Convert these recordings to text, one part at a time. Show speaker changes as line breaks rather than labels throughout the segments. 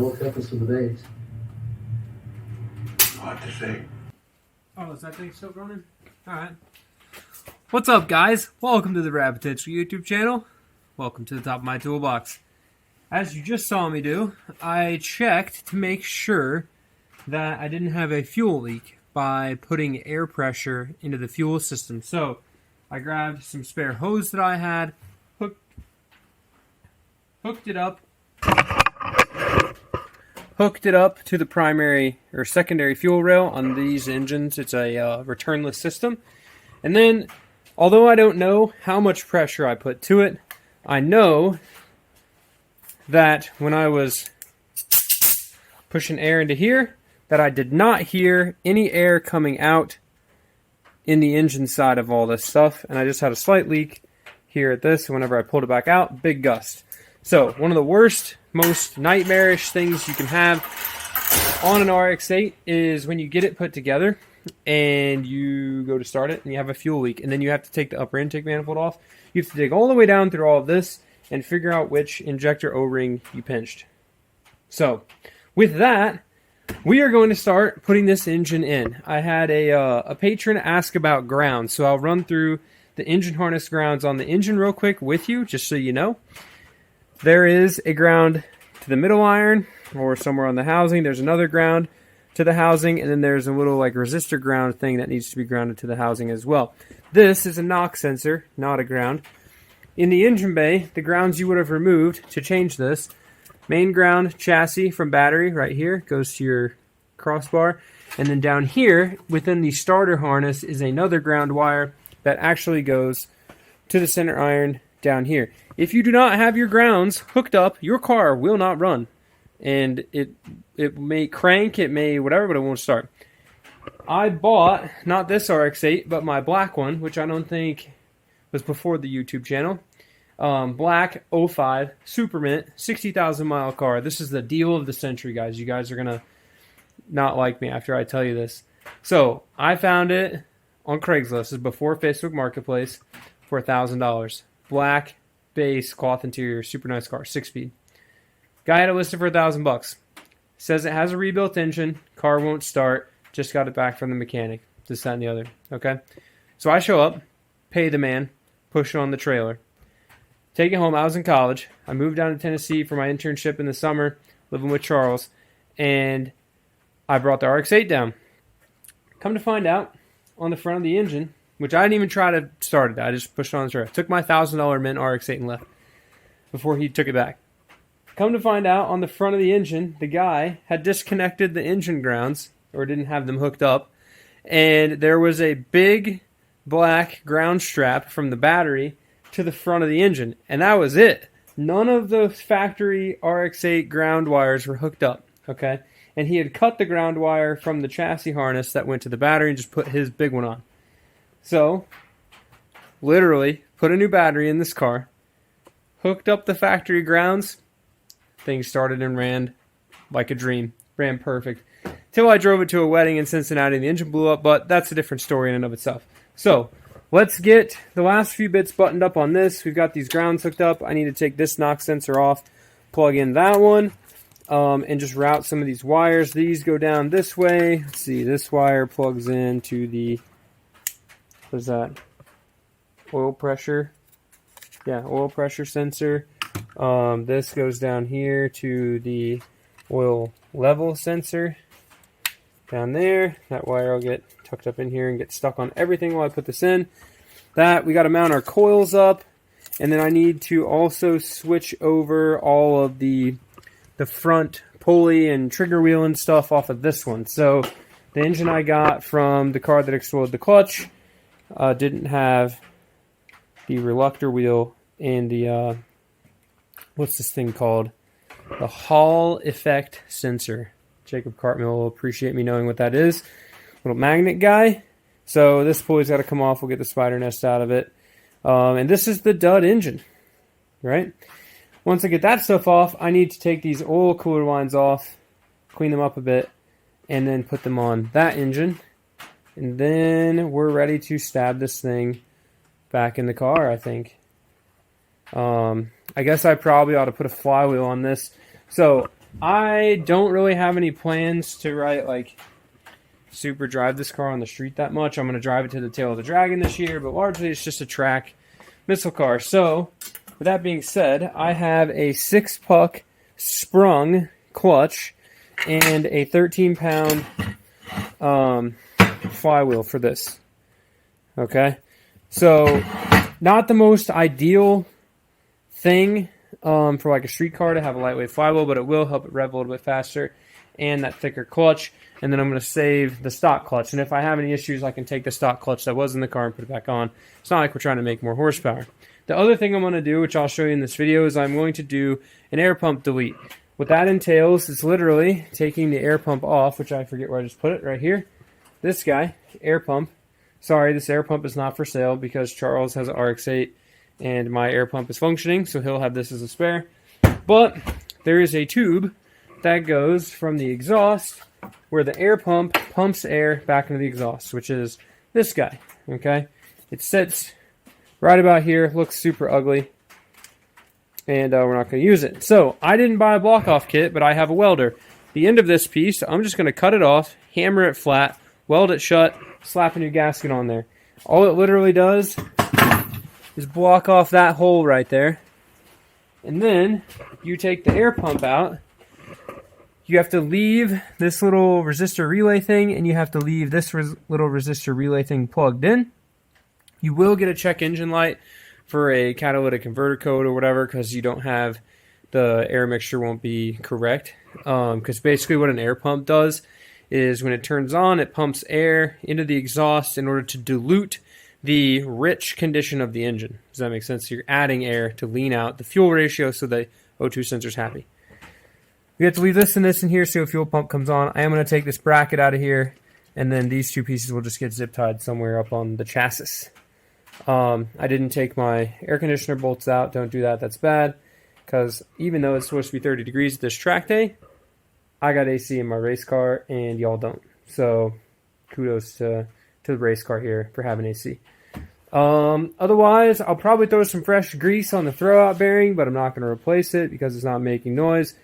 double cup some of the babes.
What to say?
Oh, is that thing still running? Alright. What's up, guys? Welcome to the Rabbit Potential YouTube channel. Welcome to the top of my toolbox. As you just saw me do, I checked to make sure that I didn't have a fuel leak by putting air pressure into the fuel system. So, I grabbed some spare hose that I had, hooked it up to the primary or secondary fuel rail on these engines. It's a returnless system. And then, although I don't know how much pressure I put to it, I know that when I was pushing air into here, that I did not hear any air coming out in the engine side of all this stuff. And I just had a slight leak here at this. Whenever I pulled it back out, big gust. So, one of the worst, most nightmarish things you can have on an RX8 is when you get it put together and you go to start it and you have a fuel leak, and then you have to take the upper intake manifold off. You have to dig all the way down through all of this and figure out which injector O-ring you pinched. So, with that, we are going to start putting this engine in. I had a patron ask about grounds, so I'll run through the engine harness grounds on the engine real quick with you, just so you know. There is a ground to the middle iron, or somewhere on the housing. There's another ground to the housing, and then there's a little like resistor ground thing that needs to be grounded to the housing as well. This is a knock sensor, not a ground. In the engine bay, the grounds you would have removed to change this: main ground chassis from battery right here goes to your crossbar, and then down here within the starter harness is another ground wire that actually goes to the center iron down here. If you do not have your grounds hooked up, your car will not run. And it may crank, it may whatever, but it won't start. I bought, not this RX8, but my black one, which I don't think was before the YouTube channel. Black 05, Super Mint, 60,000 mile car. This is the deal of the century, guys. You guys are going to not like me after I tell you this. So, I found it on Craigslist. This is before Facebook Marketplace for $1,000. Black base cloth interior, super nice car, 6-speed. Guy had it listed for $1,000. Says it has a rebuilt engine, car won't start, just got it back from the mechanic. This, that, and the other. Okay? So I show up, pay the man, push it on the trailer. Take it home. I was in college. I moved down to Tennessee for my internship in the summer, living with Charles, and I brought the RX8 down. Come to find out, on the front of the engine, which I didn't even try to start it. I just pushed it on the trailer. Took my $1,000 Mint RX8 and left before he took it back. Come to find out, on the front of the engine, the guy had disconnected the engine grounds, or didn't have them hooked up, and there was a big black ground strap from the battery to the front of the engine, and that was it. None of the factory RX8 ground wires were hooked up, okay? And he had cut the ground wire from the chassis harness that went to the battery and just put his big one on. So, literally, put a new battery in this car, hooked up the factory grounds, things started and ran like a dream. Ran perfect. Till I drove it to a wedding in Cincinnati and the engine blew up, but that's a different story in and of itself. So, let's get the last few bits buttoned up on this. We've got these grounds hooked up. I need to take this knock sensor off, plug in that one, and just route some of these wires. These go down this way. Let's see, this wire plugs into the... what is that? Oil pressure. Yeah, oil pressure sensor. This goes down here to the oil level sensor. Down there. That wire will get tucked up in here and get stuck on everything while I put this in. That, we got to mount our coils up. And then I need to also switch over all of the front pulley and trigger wheel and stuff off of this one. So, the engine I got from the car that exploded the clutch didn't have the reluctor wheel and the, what's this thing called? The Hall effect sensor. Jacob Cartmill will appreciate me knowing what that is. Little magnet guy. So this pulley's got to come off. We'll get the spider nest out of it. And this is the dud engine, right? Once I get that stuff off, I need to take these oil cooler lines off, clean them up a bit, and then put them on that engine. And then we're ready to stab this thing back in the car, I think. I guess I probably ought to put a flywheel on this. So I don't really have any plans to like super drive this car on the street that much. I'm going to drive it to the Tail of the Dragon this year, but largely it's just a track missile car. So, with that being said, I have a 6-puck sprung clutch and a 13-pound flywheel for this. Okay? So, not the most ideal thing for like a street car to have a lightweight flywheel, but it will help it rev a little bit faster, and that thicker clutch. And then I'm going to save the stock clutch. And if I have any issues, I can take the stock clutch that was in the car and put it back on. It's not like we're trying to make more horsepower. The other thing I'm going to do, which I'll show you in this video, is I'm going to do an air pump delete. What that entails is literally taking the air pump off, which I forget where I just put it, right here. This guy, air pump. Sorry, this air pump is not for sale because Charles has an RX8 and my air pump is functioning, so he'll have this as a spare. But there is a tube that goes from the exhaust where the air pump pumps air back into the exhaust, which is this guy, okay? It sits right about here, looks super ugly, and we're not going to use it. So, I didn't buy a block-off kit, but I have a welder. The end of this piece, I'm just going to cut it off, hammer it flat, weld it shut, slap a new gasket on there. All it literally does is block off that hole right there, and then you take the air pump out. You have to leave this little resistor relay thing, and you have to leave this little resistor relay thing plugged in. You will get a check engine light for a catalytic converter code or whatever, because you don't have the air mixture won't be correct. Because basically what an air pump does is when it turns on, it pumps air into the exhaust in order to dilute the rich condition of the engine. Does that make sense? So you're adding air to lean out the fuel ratio so the O2 sensor's happy. We have to leave this and this in here so a fuel pump comes on. I am going to take this bracket out of here, and then these two pieces will just get zip tied somewhere up on the chassis. I didn't take my air conditioner bolts out. Don't do that. That's bad, because even though it's supposed to be 30 degrees this track day, I got AC in my race car, and y'all don't. So kudos to the race car here for having AC. Otherwise, I'll probably throw some fresh grease on the throwout bearing, but I'm not going to replace it because it's not making noise.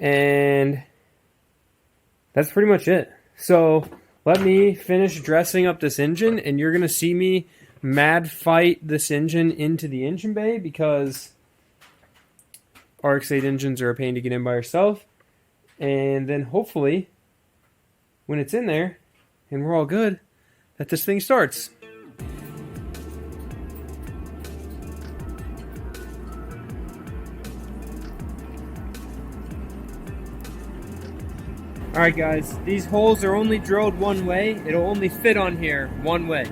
And that's pretty much it. So let me finish dressing up this engine, and you're going to see me mad fight this engine into the engine bay, because RX8 engines are a pain to get in by yourself. And then hopefully when it's in there and we're all good, that this thing starts. Alright guys, these holes are only drilled one way. It'll only fit on here one way.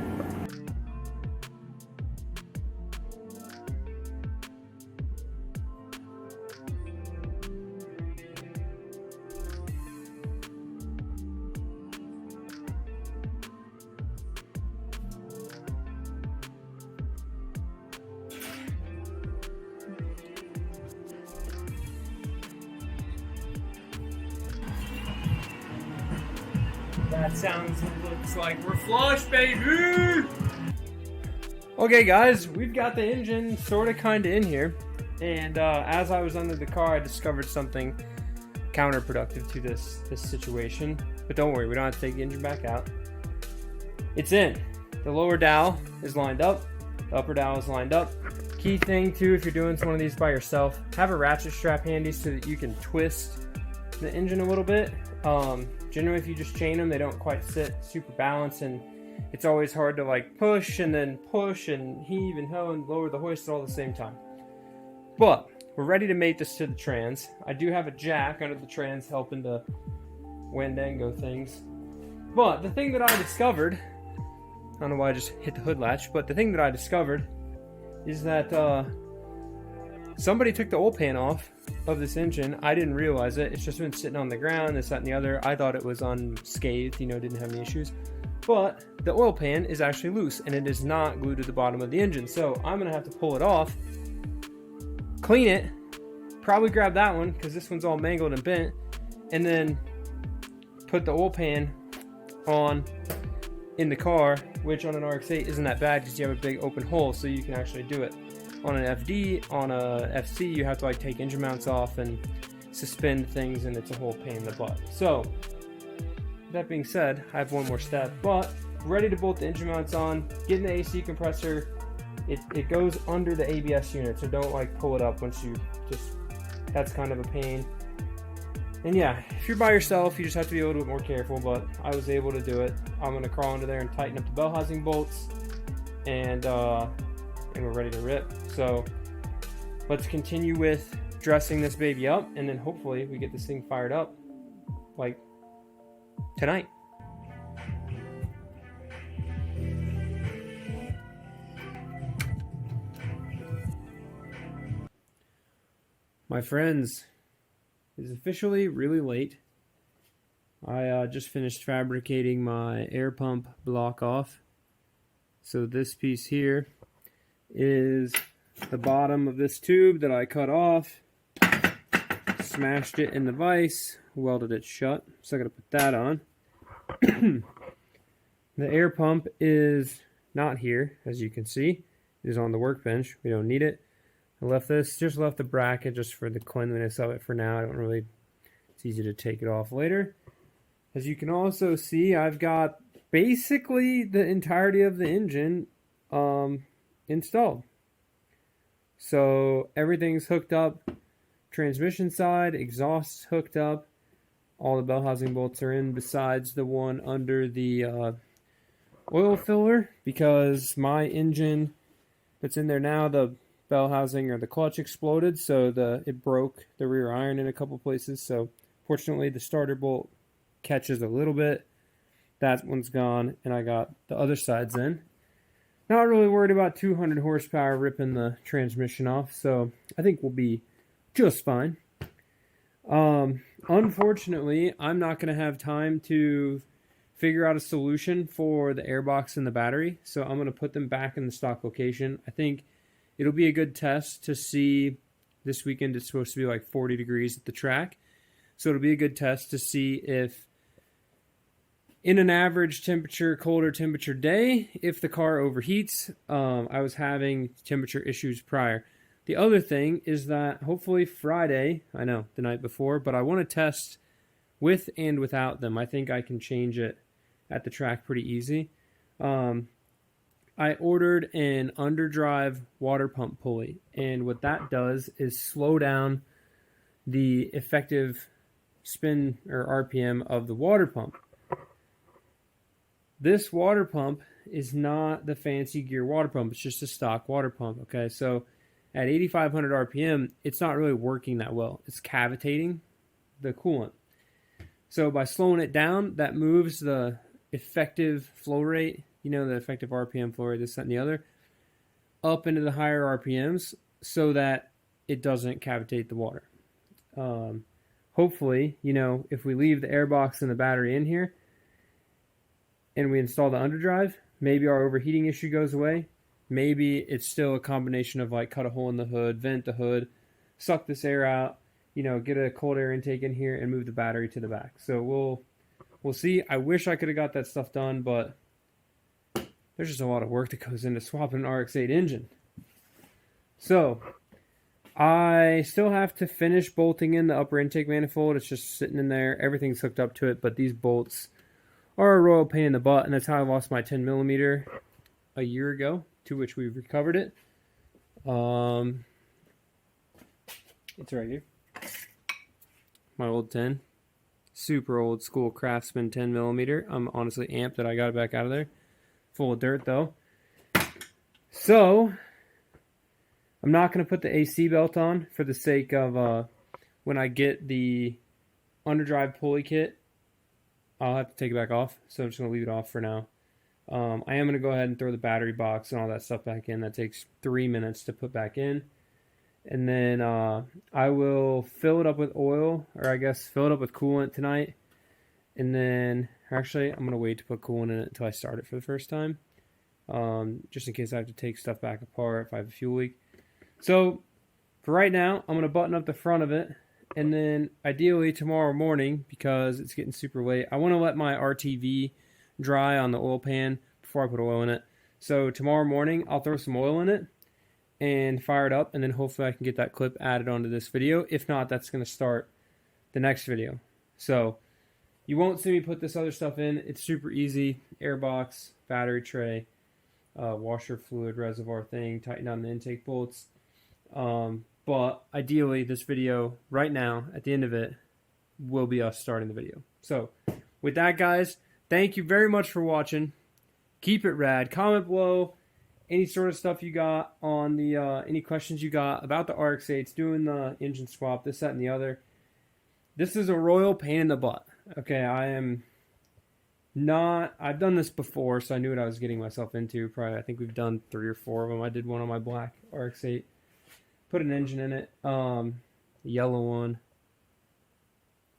That sounds and looks like we're flush, baby! Okay guys, we've got the engine sorta kinda in here, and as I was under the car I discovered something counterproductive to this situation. But don't worry, we don't have to take the engine back out. It's in. The lower dowel is lined up, the upper dowel is lined up. Key thing too, if you're doing one of these by yourself, have a ratchet strap handy so that you can twist the engine a little bit. Generally if you just chain them, they don't quite sit super balanced, and it's always hard to like push and then push and heave and hoe and lower the hoist all at the same time. But we're ready to mate this to the trans. I do have a jack under the trans helping to Wendigo things. But the thing that I discovered, I don't know why I just hit the hood latch, but the thing that I discovered is that somebody took the oil pan off of this engine. I didn't realize it. It's just been sitting on the ground, this, that, and the other. I thought it was unscathed, you know, didn't have any issues. But the oil pan is actually loose, and it is not glued to the bottom of the engine. So I'm going to have to pull it off, clean it, probably grab that one because this one's all mangled and bent, and then put the oil pan on in the car, which on an RX8 isn't that bad because you have a big open hole, so you can actually do it. On an FD, on a FC, you have to like take engine mounts off and suspend things, and it's a whole pain in the butt. So that being said, I have one more step, but ready to bolt the engine mounts on, getting the AC compressor. It goes under the ABS unit, so don't like pull it up once you just, that's kind of a pain. And yeah, if you're by yourself, you just have to be a little bit more careful, but I was able to do it. I'm gonna crawl under there and tighten up the bell housing bolts, and we're ready to rip. So let's continue with dressing this baby up, and then hopefully we get this thing fired up like tonight. My friends, it's officially really late. I just finished fabricating my air pump block off. So this piece here is the bottom of this tube that I cut off, smashed it in the vise, welded it shut. So I gotta put that on. The air pump is not here, as you can see. It is on the workbench. We don't need it. I left this, just left the bracket just for the cleanliness of it for now. I don't really, it's easy to take it off later. As you can also see, I've got basically the entirety of the engine installed. So everything's hooked up, transmission side, exhaust's hooked up, all the bell housing bolts are in besides the one under the oil filler, because my engine that's in there now, the bell housing or the clutch exploded, so it broke the rear iron in a couple places. So fortunately the starter bolt catches a little bit. That one's gone, and I got the other sides in. Not really worried about 200 horsepower ripping the transmission off, so I think we'll be just fine. Unfortunately, I'm not going to have time to figure out a solution for the airbox and the battery, so I'm going to put them back in the stock location. I think it'll be a good test to see. This weekend it's supposed to be like 40 degrees at the track. So it'll be a good test to see if in an average temperature, colder temperature day, if the car overheats. I was having temperature issues prior. The other thing is that hopefully Friday, I know the night before, but I want to test with and without them. I think I can change it at the track pretty easy. I ordered an underdrive water pump pulley, and what that does is slow down the effective spin or RPM of the water pump. This water pump is not the fancy gear water pump, it's just a stock water pump, okay? So at 8,500 RPM, it's not really working that well. It's cavitating the coolant. So by slowing it down, that moves the effective flow rate, you know, the effective RPM flow rate, this, that, and the other, up into the higher RPMs so that it doesn't cavitate the water. Hopefully, you know, if we leave the airbox and the battery in here and we install the underdrive, maybe our overheating issue goes away. Maybe it's still a combination of like cut a hole in the hood, vent the hood, suck this air out, you know, get a cold air intake in here and move the battery to the back. So we'll see. I wish I could have got that stuff done, but there's just a lot of work that goes into swapping an RX8 engine. So I still have to finish bolting in the upper intake manifold. It's just sitting in there. Everything's hooked up to it, but these bolts are a royal pain in the butt, and that's how I lost my 10mm a year ago, to which we've recovered it. It's right here. My old 10. Super old school Craftsman 10mm. I'm honestly amped that I got it back out of there. Full of dirt though. So I'm not going to put the AC belt on for the sake of when I get the underdrive pulley kit, I'll have to take it back off. So I'm just going to leave it off for now. I am going to go ahead and throw the battery box and all that stuff back in. That takes 3 minutes to put back in. And then I will fill it up with oil, or I guess fill it up with coolant tonight. And then, actually, I'm going to wait to put coolant in it until I start it for the first time. Just in case I have to take stuff back apart if I have a fuel leak. So, for right now, I'm going to button up the front of it. And then, ideally, tomorrow morning, because it's getting super late, I want to let my RTV dry on the oil pan before I put oil in it. So, tomorrow morning, I'll throw some oil in it and fire it up. And then, hopefully, I can get that clip added onto this video. If not, that's going to start the next video. So you won't see me put this other stuff in. It's super easy. Airbox, battery tray, washer fluid reservoir thing, tighten on the intake bolts. But ideally, this video right now, at the end of it, will be us starting the video. So with that, guys, thank you very much for watching. Keep it rad. Comment below any sort of stuff you got on the, any questions you got about the RX8s, doing the engine swap, this, that, and the other. This is a royal pain in the butt. Okay, I've done this before, so I knew what I was getting myself into. Probably, I think we've done 3 or 4 of them. I did one on my black RX8. Put an engine in it. The yellow one.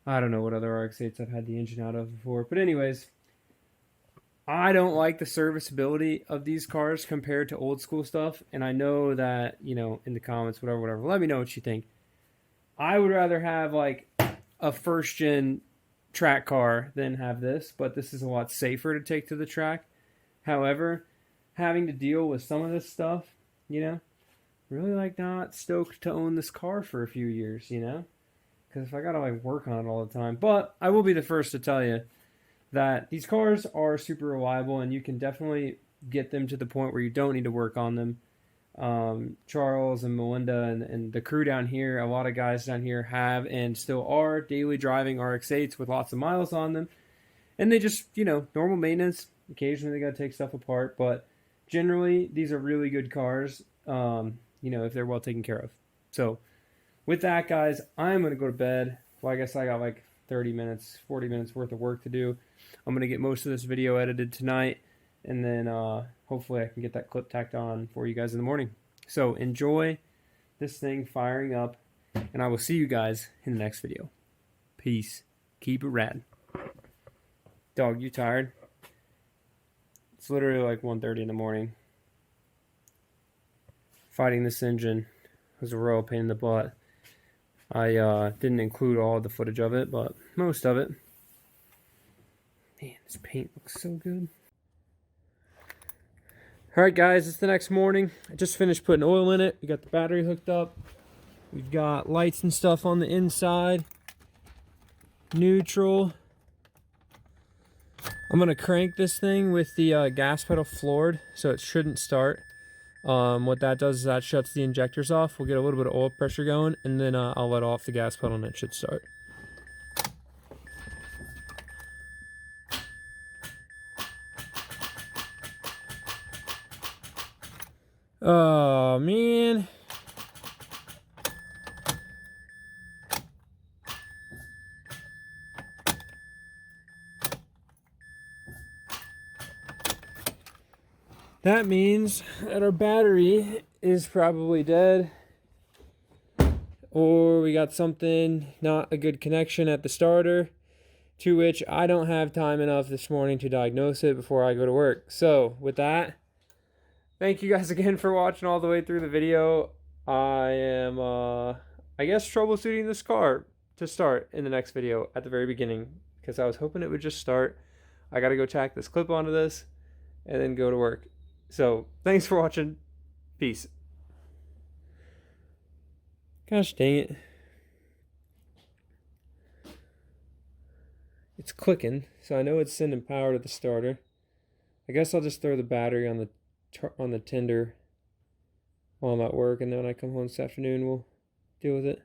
I don't know what other RX8s I've had the engine out of before. But anyways, I don't like the serviceability of these cars compared to old school stuff. And I know that, you know, in the comments, whatever, let me know what you think. I would rather have like a first gen track car than have this, but this is a lot safer to take to the track. However, having to deal with some of this stuff, you know, really like not stoked to own this car for a few years, you know, because if I gotta like work on it all the time. But I will be the first to tell you that these cars are super reliable, and you can definitely get them to the point where you don't need to work on them. Charles and Melinda and the crew down here, a lot of guys down here have and still are daily driving RX8s with lots of miles on them, and they just, you know, normal maintenance. Occasionally they got to take stuff apart, but generally these are really good cars, you know, if they're well taken care of. So with that, guys, I'm going to go to bed. Well, I guess I got like 30 minutes, 40 minutes worth of work to do. I'm going to get most of this video edited tonight, and then hopefully I can get that clip tacked on for you guys in the morning. So enjoy this thing firing up, and I will see you guys in the next video. Peace. Keep it rad. Dog, you tired? It's literally like 1:30 in the morning. Fighting this engine was a royal pain in the butt. I didn't include all the footage of it, but most of it. Man, this paint looks so good. Alright guys, it's the next morning. I just finished putting oil in it. We got the battery hooked up. We've got lights and stuff on the inside. Neutral. I'm going to crank this thing with the gas pedal floored, so it shouldn't start. What that does is that shuts the injectors off. We'll get a little bit of oil pressure going, and then I'll let off the gas pedal and it should start. Oh, man. That means that our battery is probably dead, or we got something, not a good connection at the starter, to which I don't have time enough this morning to diagnose it before I go to work. So with that, thank you guys again for watching all the way through the video. I am, I guess, troubleshooting this car to start in the next video at the very beginning, because I was hoping it would just start. I got to go tack this clip onto this and then go to work. So, thanks for watching. Peace. Gosh dang it. It's clicking, so I know it's sending power to the starter. I guess I'll just throw the battery on the tender while I'm at work, and then when I come home this afternoon, we'll deal with it.